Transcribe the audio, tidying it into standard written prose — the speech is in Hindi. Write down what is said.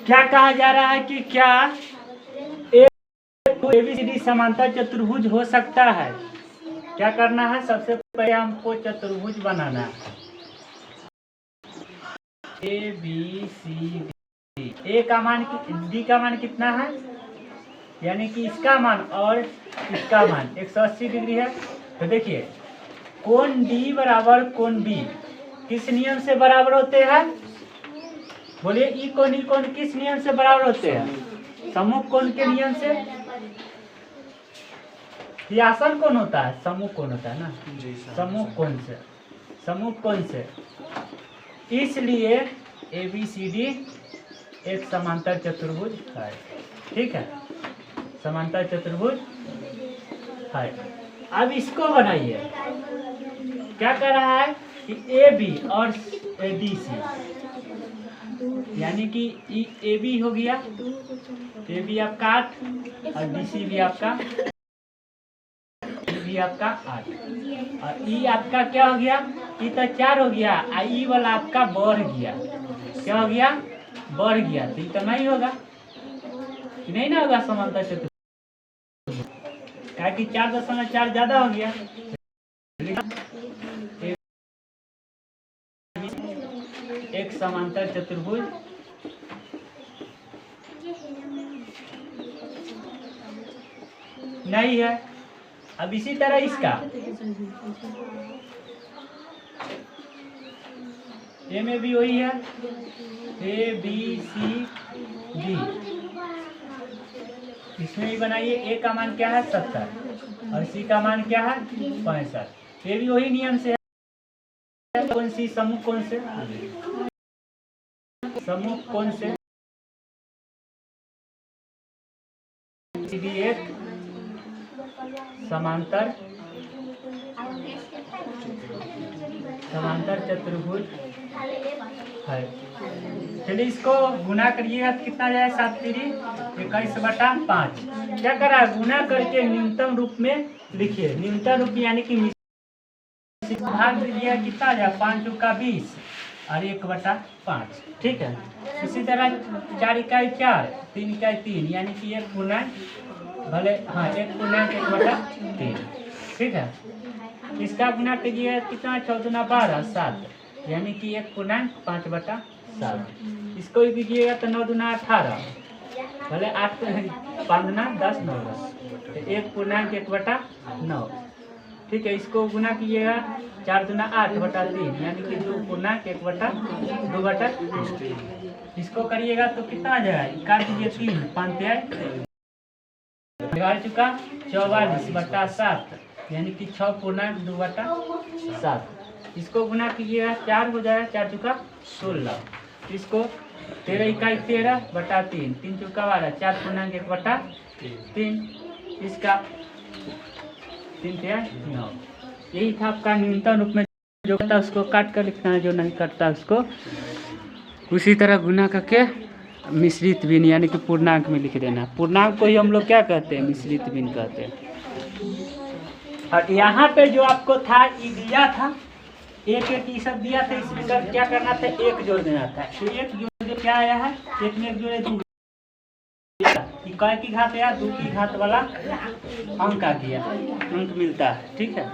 क्या कहा जा रहा है कि क्या एबीसीडी समांतर चतुर्भुज हो सकता है। क्या करना है, सबसे पहले हमको चतुर्भुज बनाना है। ए बी सी डी, ए का मान डी का मान कितना है, यानी कि इसका मान और इसका मान 180 डिग्री है। तो देखिए कोण डी बराबर कोण बी किस नियम से बराबर होते हैं, बोलिए ई कोण किस नियम से बराबर होते हैं, सम्मुख कोण के नियम से। ये आसन कोण होता है, सम्मुख कोण होता है ना, सम्मुख कोण से, सम्मुख कोण से। इसलिए एबीसीडी एक समांतर चतुर्भुज है। ठीक है, समांतर चतुर्भुज है। अब इसको बनाइए। क्या कर रहा है कि ए बी और डी सी, यानी कि ए बी हो गया, ए बी आपका 8 और डी सी भी आपका आपका 8 और ई आपका क्या हो गया, ई तो 4 हो गया, ई वाला आपका बढ़ गया। क्या हो गया, बढ़ गया। तो ये तो नहीं होगा, नहीं ना होगा समांतर चतुर्भुज, क्या कि 4.4 ज्यादा हो गया। एक समांतर चतुर्भुज नहीं है। अब इसी तरह इसका ए में भी वही है, ए बी सी डी, इसमें भी बनाइए। ए का मान क्या है 70 और सी का मान क्या है 65। ये भी वही नियम से है। कौन सी, सम्मुख कोण से, सम्मुख कोण से एक समांतर चतुर्भुज है। चलिए इसको गुना करिएगा तो कितना जाए, 7 3 21/5। क्या करा, गुना करके न्यूनतम रूप में लिखिए। न्यूनतम रूप यानी कि भाग दिया कितना जाए, 5 चौका 20 और 1/5। ठीक है, इसी तरह 4 इकाई 4, 3 इकाई 3, यानी कि 1 पूर्णांक भले, हाँ 1 पूर्णांक 1/3। ठीक है, इसका गुना कीजिए कितना, 14 दूना 12 7, यानी कि 1 पूर्णांक 5/7। इसको भी कीजिएगा तो 9 दूना 18, भले 8 5 दूना 10 9 10, 1 पूर्णांक 1/9। ठीक है, इसको गुना कीजिएगा 4 दूना 8/3, यानी कि 2 पूर्णांक 1/2/3। इसको करिएगा तो कितना आ जाएगा, काट दीजिए 3 5 बिगाड़ चुका 44/7, यानी कि 6 पूर्णांक 2/7। इसको गुना कीजिएगा 4 हो जाएगा, 4 चुका 16। इसको 13 इकाई 13/3, 3 चुका 12, 4 पूर्णांक 1/3। इसका 3 9। यही था आपका न्यूनतम रूप में जो करता उसको काट कर लिखना है, जो नहीं करता उसको उसी तरह गुना करके मिश्रित भिन्न यानी कि पूर्णांक में लिख देना। पूर्णांक को ही हम लोग क्या कहते हैं, मिश्रित भिन्न कहते हैं। और यहाँ पे जो आपको था ई दिया था, एक ई सब दिया था, इसमें क्या करना था, 1 जोड़ देना था। तो 1 जोड़ क्या आया है, 1 में 1 जोड़े 2, इकाई की घात या 2 की घात वाला अंक आ गया, अंक मिलता है। ठीक है।